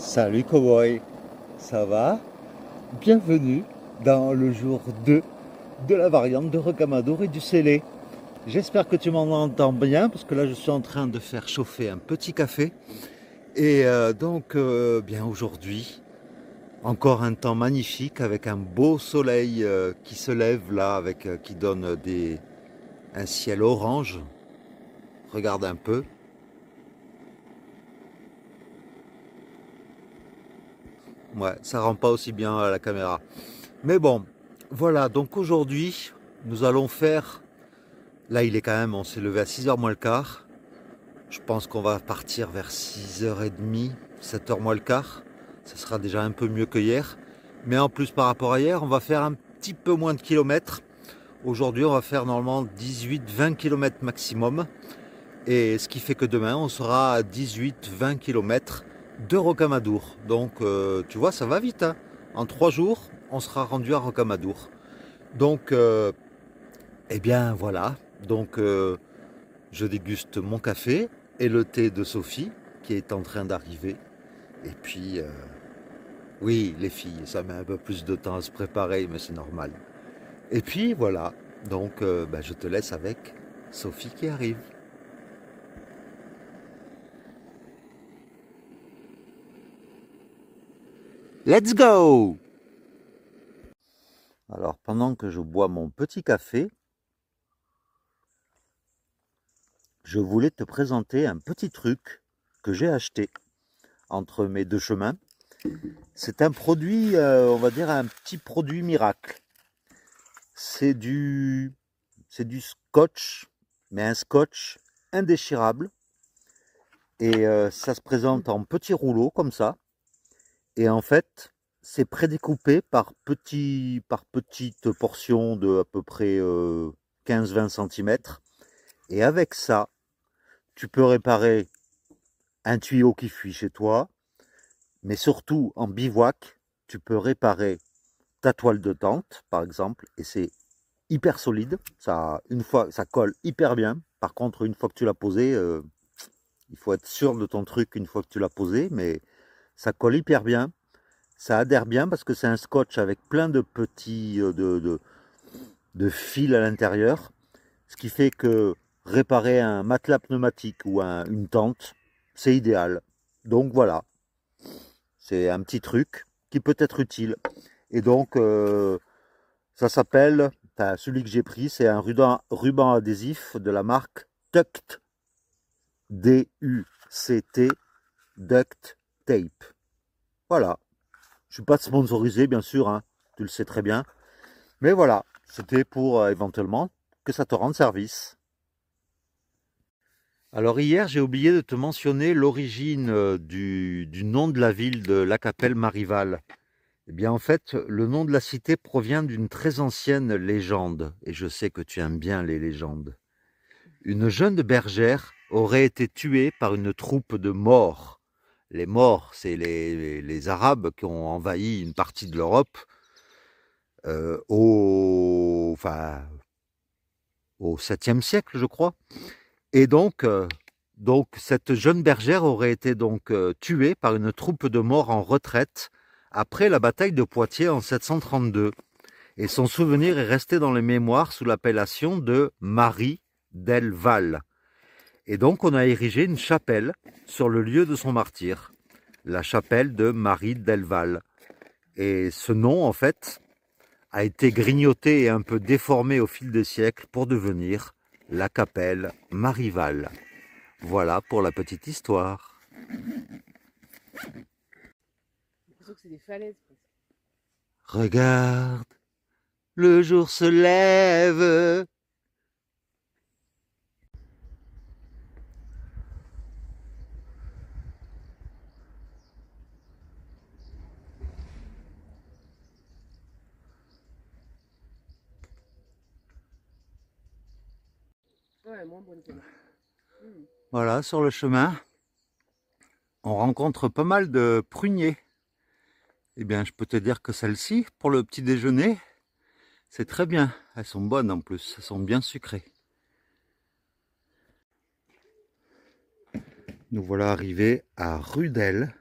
Salut cowboy, ça va? Bienvenue dans le jour 2 de la variante de Rocamadour et du Célé. J'espère que tu m'en entends bien parce que là je suis en train de faire chauffer un petit café. Et bien aujourd'hui, encore un temps magnifique avec un beau soleil qui se lève là, qui donne un ciel orange. Regarde un peu. Ouais, ça rend pas aussi bien à la caméra. Mais bon, voilà, donc aujourd'hui, nous allons faire. Là, il est quand même, on s'est levé à 6h moins le quart. Je pense qu'on va partir vers 6h30, 7h moins le quart. Ça sera déjà un peu mieux que hier. Mais en plus, par rapport à hier, on va faire un petit peu moins de kilomètres. Aujourd'hui, on va faire normalement 18-20 kilomètres maximum. Et ce qui fait que demain, on sera à 18-20 kilomètres de Rocamadour. Donc, tu vois, ça va vite, hein. En 3 jours, on sera rendu à Rocamadour. Donc, eh bien, voilà. Donc, je déguste mon café et le thé de Sophie qui est en train d'arriver. Et puis, oui, les filles, ça met un peu plus de temps à se préparer, mais c'est normal. Et puis voilà, donc je te laisse avec Sophie qui arrive. Let's go! Alors, pendant que je bois mon petit café, je voulais te présenter un petit truc que j'ai acheté entre mes deux chemins. C'est un produit, on va dire un petit produit miracle. C'est du, c'est du scotch, mais un scotch indéchirable. Et ça se présente en petits rouleaux comme ça. Et en fait, c'est prédécoupé par petites portions de à peu près 15-20 cm. Et avec ça, tu peux réparer un tuyau qui fuit chez toi, mais surtout en bivouac, tu peux réparer ta toile de tente, par exemple, et c'est hyper solide. Ça, une fois, ça colle hyper bien. Par contre, une fois que tu l'as posé, il faut être sûr de ton truc une fois que tu l'as posé, mais ça colle hyper bien. Ça adhère bien parce que c'est un scotch avec plein de petits de fils à l'intérieur, ce qui fait que réparer un matelas pneumatique ou une tente, c'est idéal. Donc voilà, c'est un petit truc qui peut être utile. Et donc, ça s'appelle, celui que j'ai pris, c'est un ruban adhésif de la marque Duct, D-U-C-T, Duct Tape. Voilà. Je ne suis pas sponsorisé, bien sûr, hein, tu le sais très bien. Mais voilà, c'était pour éventuellement que ça te rende service. Alors hier, j'ai oublié de te mentionner l'origine du nom de la ville de Lacapelle-Marival. Eh bien, en fait, le nom de la cité provient d'une très ancienne légende, et je sais que tu aimes bien les légendes. Une jeune bergère aurait été tuée par une troupe de Maures. Les Maures, c'est les Arabes qui ont envahi une partie de l'Europe au 7e siècle, je crois. Et donc cette jeune bergère aurait été donc tuée par une troupe de Maures en retraite après la bataille de Poitiers en 732. Et son souvenir est resté dans les mémoires sous l'appellation de Marie del Val. Et donc on a érigé une chapelle sur le lieu de son martyre, la chapelle de Marie del Val. Et ce nom, en fait, a été grignoté et un peu déformé au fil des siècles pour devenir la Capelle Marival. Voilà pour la petite histoire. Regarde, le jour se lève. Voilà, sur le chemin, on rencontre pas mal de pruniers. Eh bien, je peux te dire que celles-ci, pour le petit déjeuner, c'est très bien. Elles sont bonnes en plus, elles sont bien sucrées. Nous voilà arrivés à Rudel,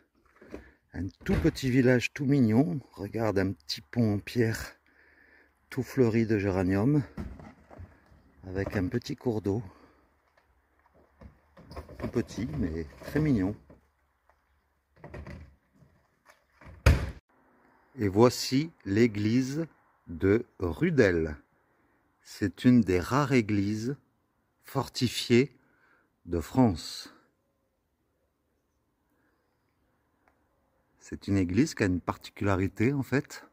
Un tout petit village tout mignon. Regarde, un petit pont en pierre tout fleuri de géranium avec un petit cours d'eau. Tout petit mais très mignon. Et voici l'église de Rudel. C'est une des rares églises fortifiées de France. C'est une église qui a une particularité en fait.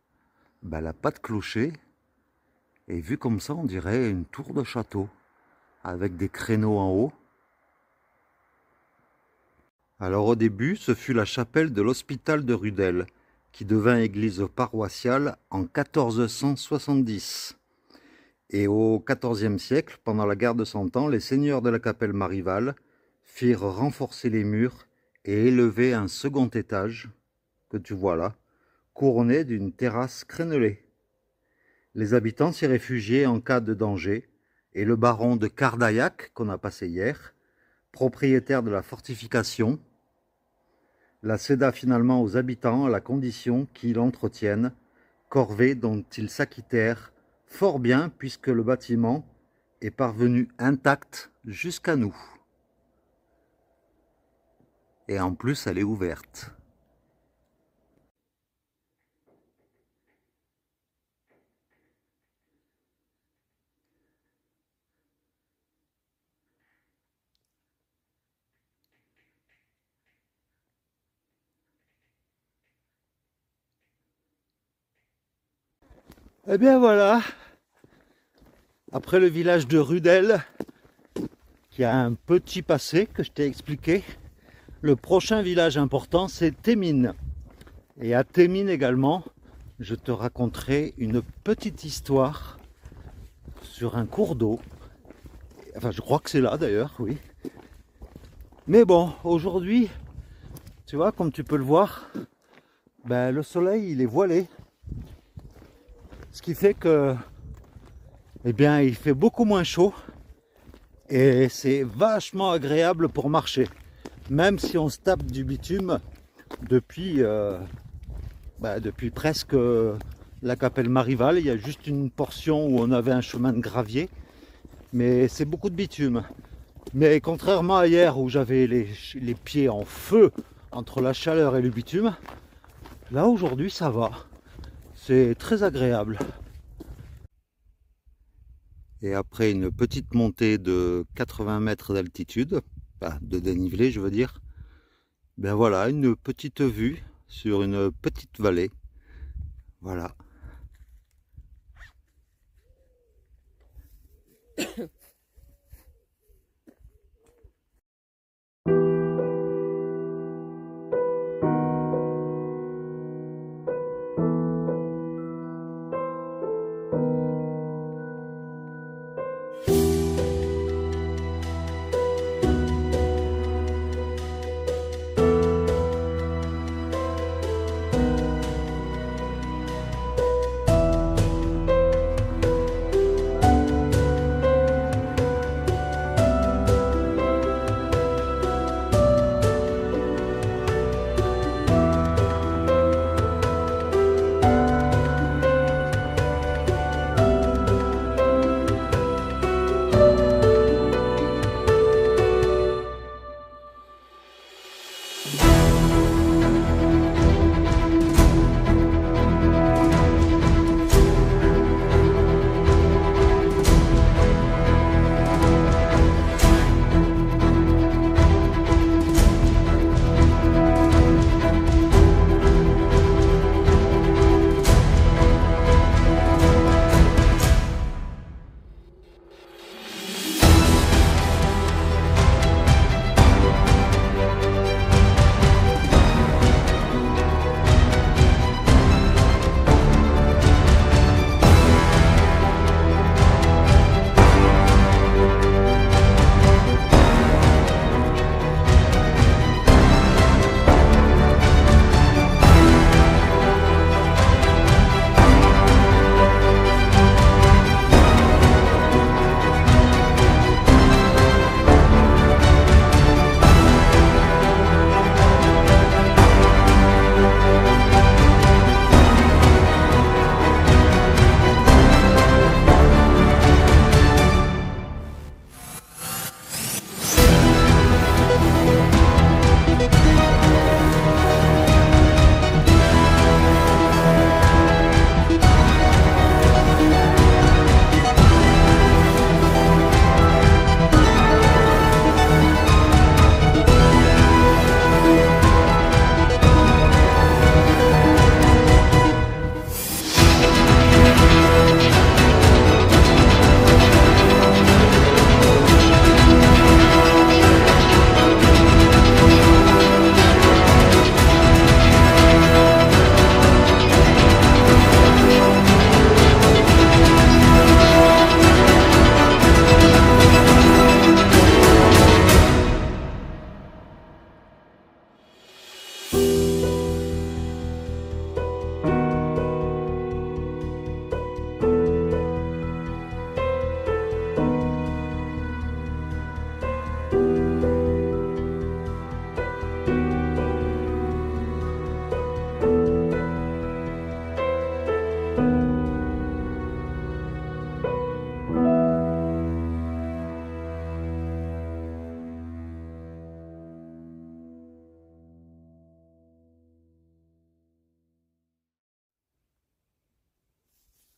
Ben, elle n'a pas de clocher. Et vu comme ça, on dirait une tour de château. Avec des créneaux en haut. Alors au début, ce fut la chapelle de l'hôpital de Rudel, qui devint église paroissiale en 1470. Et au XIVe siècle, pendant la guerre de Cent Ans, les seigneurs de la Capelle Marival firent renforcer les murs et élever un second étage, que tu vois là, couronné d'une terrasse crénelée. Les habitants s'y réfugiaient en cas de danger, et le baron de Cardaillac, qu'on a passé hier, propriétaire de la fortification, la céda finalement aux habitants à la condition qu'ils l'entretiennent, corvée dont ils s'acquittèrent fort bien puisque le bâtiment est parvenu intact jusqu'à nous. Et en plus, elle est ouverte. Eh bien voilà, après le village de Rudel, qui a un petit passé que je t'ai expliqué, le prochain village important c'est Thémines. Et à Thémines également, je te raconterai une petite histoire sur un cours d'eau. Enfin, je crois que c'est là d'ailleurs, oui. Mais bon, aujourd'hui, tu vois, comme tu peux le voir, ben, le soleil il est voilé. Ce qui fait que, eh bien, il fait beaucoup moins chaud et c'est vachement agréable pour marcher. Même si on se tape du bitume depuis presque la Capelle Marival, il y a juste une portion où on avait un chemin de gravier, mais c'est beaucoup de bitume. Mais contrairement à hier où j'avais les pieds en feu entre la chaleur et le bitume, là aujourd'hui ça va. C'est très agréable. Et après une petite montée de 80 mètres d'altitude, de dénivelé je veux dire, ben voilà, une petite vue sur une petite vallée. Voilà.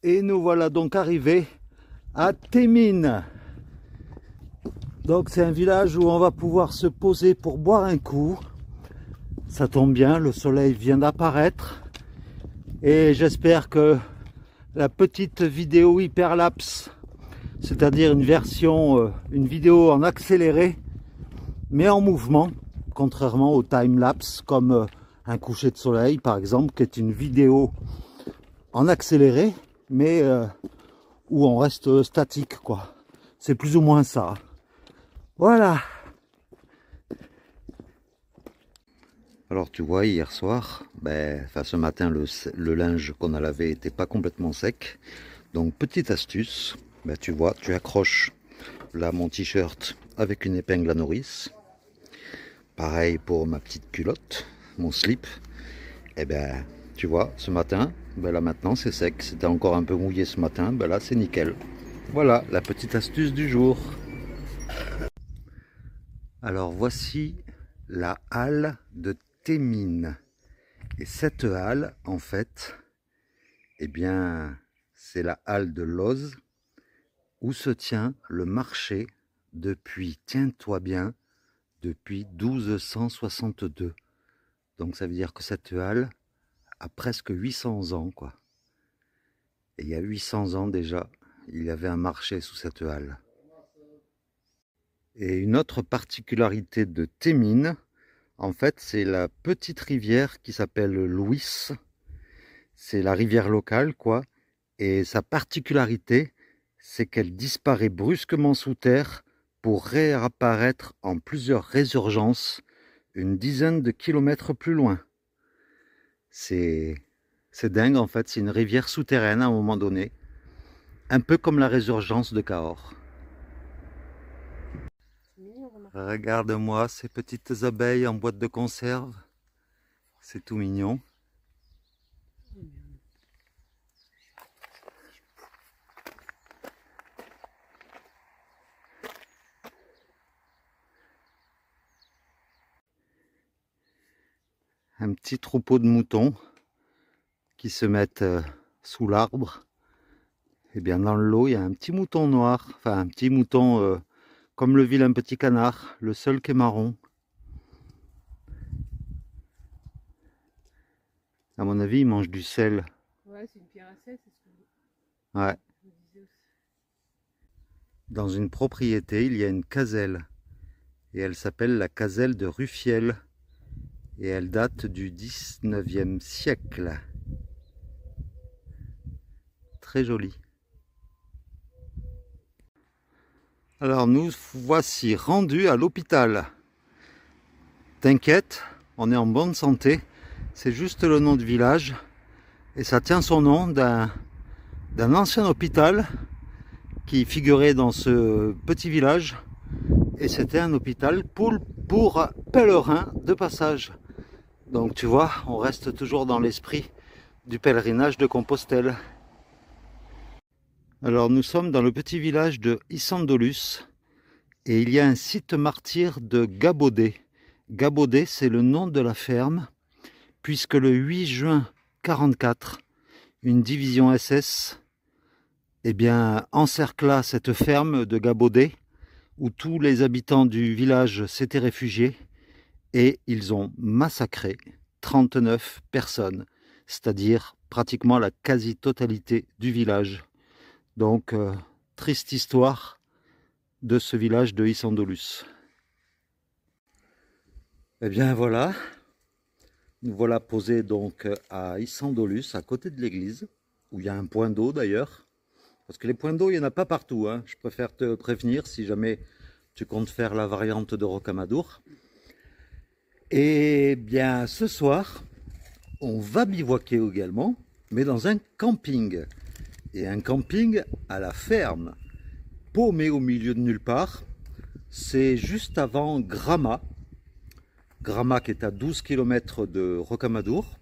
Et nous voilà donc arrivés à Témine. Donc c'est un village où on va pouvoir se poser pour boire un coup. Ça tombe bien, le soleil vient d'apparaître. Et j'espère que la petite vidéo hyperlapse, c'est-à-dire une vidéo en accéléré, mais en mouvement, contrairement au time-lapse, comme un coucher de soleil par exemple, qui est une vidéo en accéléré, mais où on reste statique, quoi. C'est plus ou moins ça. Voilà. Alors tu vois, hier soir, ce matin, le linge qu'on a lavé n'était pas complètement sec. Donc petite astuce, tu vois, tu accroches là mon t-shirt avec une épingle à nourrice. Pareil pour ma petite culotte, mon slip. Et tu vois, ce matin, là maintenant c'est sec. C'était encore un peu mouillé ce matin, là c'est nickel. Voilà la petite astuce du jour. Alors voici la halle de Témine. Et cette halle, en fait, c'est la halle de Loz où se tient le marché depuis, tiens-toi bien, depuis 1262. Donc ça veut dire que cette halle a presque 800 ans, quoi. Et il y a 800 ans déjà, il y avait un marché sous cette halle. Et une autre particularité de Témine, en fait, c'est la petite rivière qui s'appelle l'Ouïsse. C'est la rivière locale, quoi. Et sa particularité, c'est qu'elle disparaît brusquement sous terre pour réapparaître en plusieurs résurgences une dizaine de kilomètres plus loin. C'est dingue, en fait. C'est une rivière souterraine à un moment donné. Un peu comme la résurgence de Cahors. Regarde-moi ces petites abeilles en boîte de conserve. C'est tout mignon. Un petit troupeau de moutons qui se mettent sous l'arbre. Et bien dans le lot, il y a un petit mouton noir, enfin un petit mouton comme le vilain petit canard, le seul qui est marron. À mon avis, il mange du sel. Ouais, c'est une pierre à sel, c'est ce que ouais. Je disais aussi. Dans une propriété, il y a une caselle. Et elle s'appelle la caselle de Ruffiel. Et elle date du 19e siècle. Très jolie. Alors nous voici rendus à l'hôpital. T'inquiète, on est en bonne santé. C'est juste le nom du village. Et ça tient son nom d'un ancien hôpital qui figurait dans ce petit village. Et c'était un hôpital pour pèlerins de passage. Donc tu vois, on reste toujours dans l'esprit du pèlerinage de Compostelle. Alors nous sommes dans le petit village de Isandolus et il y a un site martyr de Gabaudet. Gabaudet, c'est le nom de la ferme, puisque le 8 juin 1944, une division SS encercla cette ferme de Gabaudet, où tous les habitants du village s'étaient réfugiés, et ils ont massacré 39 personnes, c'est-à-dire pratiquement la quasi-totalité du village. Donc, triste histoire de ce village de Isandolus. Eh bien voilà, nous voilà posés donc à Isandolus, à côté de l'église, où il y a un point d'eau d'ailleurs. Parce que les points d'eau, il n'y en a pas partout, hein. Je préfère te prévenir si jamais tu comptes faire la variante de Rocamadour. Et bien ce soir, on va bivouaquer également, mais dans un camping. Et un camping à la ferme, paumé au milieu de nulle part. C'est juste avant Gramma. Gramma qui est à 12 km de Rocamadour.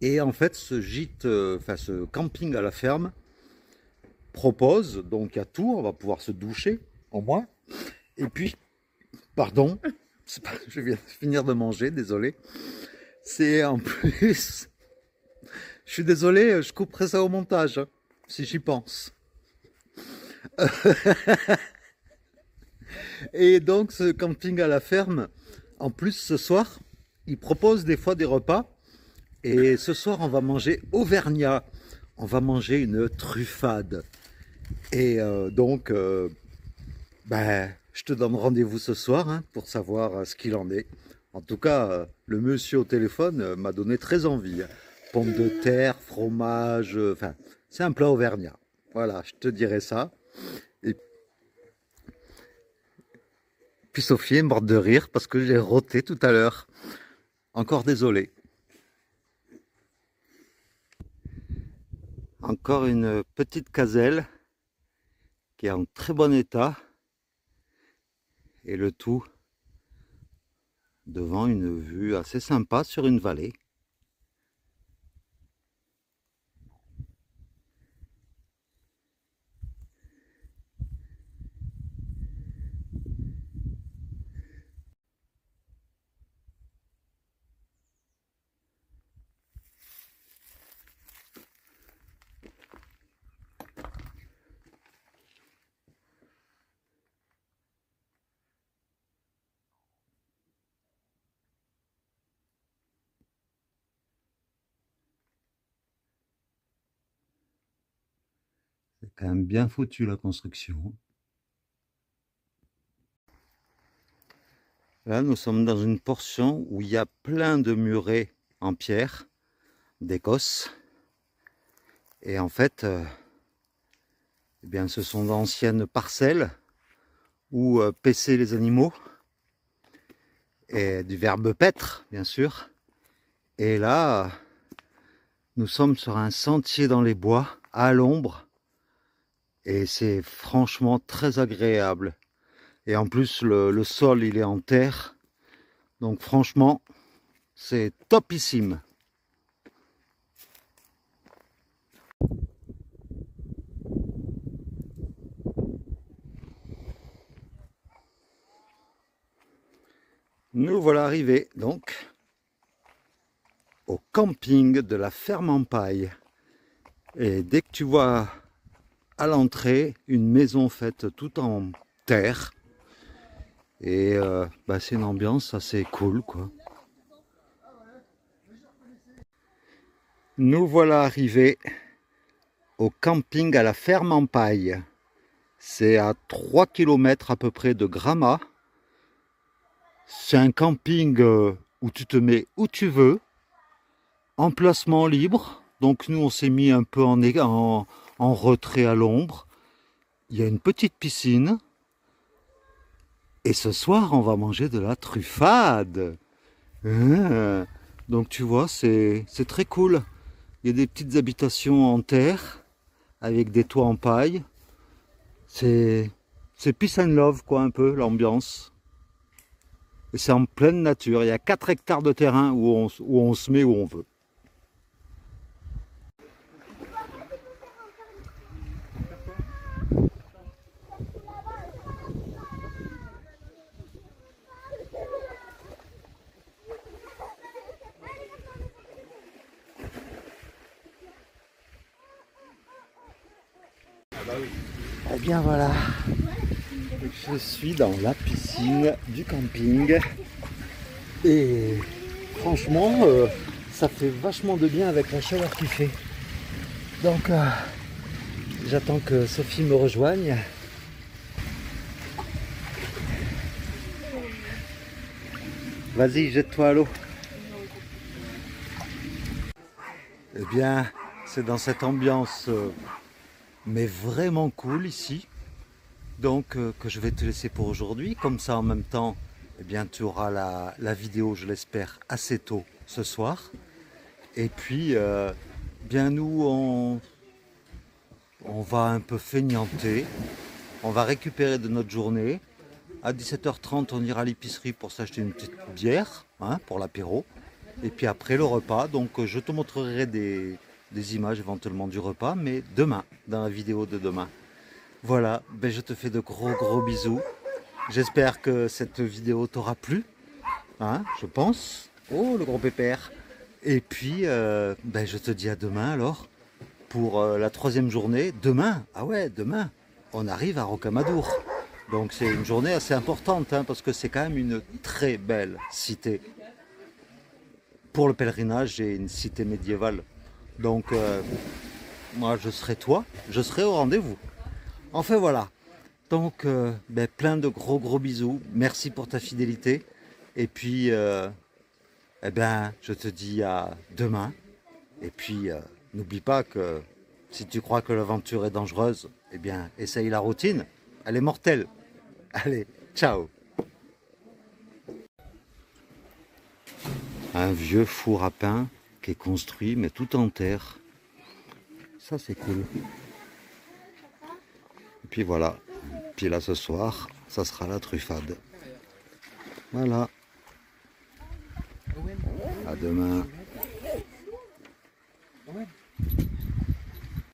Et en fait, ce gîte, ce camping à la ferme propose, donc il y a tout, on va pouvoir se doucher au moins. Et puis, pardon, je viens de finir de manger, désolé. C'est en plus, je suis désolé, je couperai ça au montage, hein, si j'y pense. Et donc ce camping à la ferme, en plus ce soir, il propose des fois des repas. Et ce soir, on va manger auvergnat. On va manger une truffade. Et je te donne rendez-vous ce soir hein, pour savoir ce qu'il en est. En tout cas, le monsieur au téléphone m'a donné très envie. Pommes de terre, fromage, c'est un plat auvergnat. Voilà, je te dirai ça. Et puis Sophie est morte de rire parce que j'ai roté tout à l'heure. Encore désolé. Encore une petite caselle qui est en très bon état et le tout devant une vue assez sympa sur une vallée. C'est quand même bien foutu la construction. Là, nous sommes dans une portion où il y a plein de murets en pierre d'Écosse. Et en fait, ce sont d'anciennes parcelles où paissaient les animaux. Et du verbe paître, bien sûr. Et là, nous sommes sur un sentier dans les bois, à l'ombre. Et c'est franchement très agréable. Et en plus, le sol, il est en terre. Donc franchement, c'est topissime. Nous voilà arrivés donc au camping de la Ferme en Paille. Et dès que tu vois à l'entrée une maison faite tout en terre, et c'est une ambiance assez cool quoi. Nous voilà arrivés au camping à la Ferme en Paille. C'est à 3 km à peu près de Gramma. C'est un camping où tu te mets où tu veux, emplacement libre. Donc nous on s'est mis un peu en retrait à l'ombre. Il y a une petite piscine. Et ce soir on va manger de la truffade. Donc tu vois, c'est très cool. Il y a des petites habitations en terre avec des toits en paille. C'est peace and love quoi un peu l'ambiance. Et c'est en pleine nature. Il y a 4 hectares de terrain où on se met où on veut. Eh bien voilà, je suis dans la piscine du camping et franchement ça fait vachement de bien avec la chaleur qu'il fait. Donc j'attends que Sophie me rejoigne. Vas-y, jette-toi à l'eau. Eh bien, c'est dans cette ambiance mais vraiment cool ici. Donc que je vais te laisser pour aujourd'hui. Comme ça en même temps, eh bien tu auras la vidéo, je l'espère, assez tôt ce soir. Et puis bien nous on va un peu feignanter. On va récupérer de notre journée. À 17h30, on ira à l'épicerie pour s'acheter une petite bière, hein, pour l'apéro. Et puis après le repas, donc je te montrerai des images éventuellement du repas, mais demain, dans la vidéo de demain. Voilà, ben je te fais de gros bisous. J'espère que cette vidéo t'aura plu, hein, je pense. Oh, le gros pépère. Et puis, ben je te dis à demain alors, pour la 3e journée. Demain, ah ouais, demain, on arrive à Rocamadour. Donc c'est une journée assez importante, hein, parce que c'est quand même une très belle cité. Pour le pèlerinage et une cité médiévale. Donc moi je serai toi, je serai au rendez-vous. Enfin voilà. Donc ben, plein de gros bisous. Merci pour ta fidélité. Et puis eh ben, je te dis à demain. Et puis n'oublie pas que si tu crois que l'aventure est dangereuse, eh bien essaye la routine. Elle est mortelle. Allez, ciao. Un vieux four à pain qui est construit mais tout en terre. Ça c'est cool. Et puis voilà. Puis là ce soir, ça sera la truffade. Voilà. À demain.